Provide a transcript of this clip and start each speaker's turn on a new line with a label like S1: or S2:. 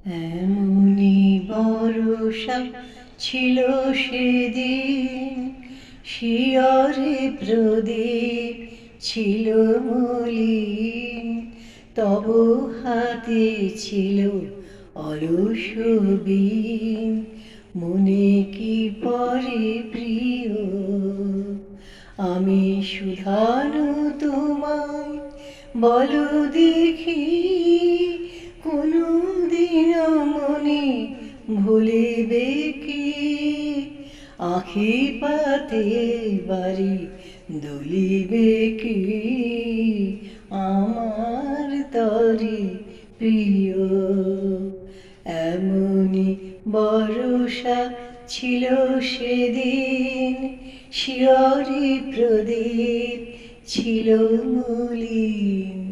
S1: এমনি বর্ষা ছিল সেদিন, শিয়রে প্রদীপ ছিল মলিন, তব হাতে ছিল অলস বীণ, মনে কি পরে প্রিয় আমি শুধানু তোমায়, বলো দেখি কোনো দিন মনে ভুলিবে কি? আখি পাতে বাড়ি দুলিবে কি আমার তরি প্রিয়? এমনি বর্ষা ছিল সেদিন, শিয়রে প্রদীপ ছিল মলিন।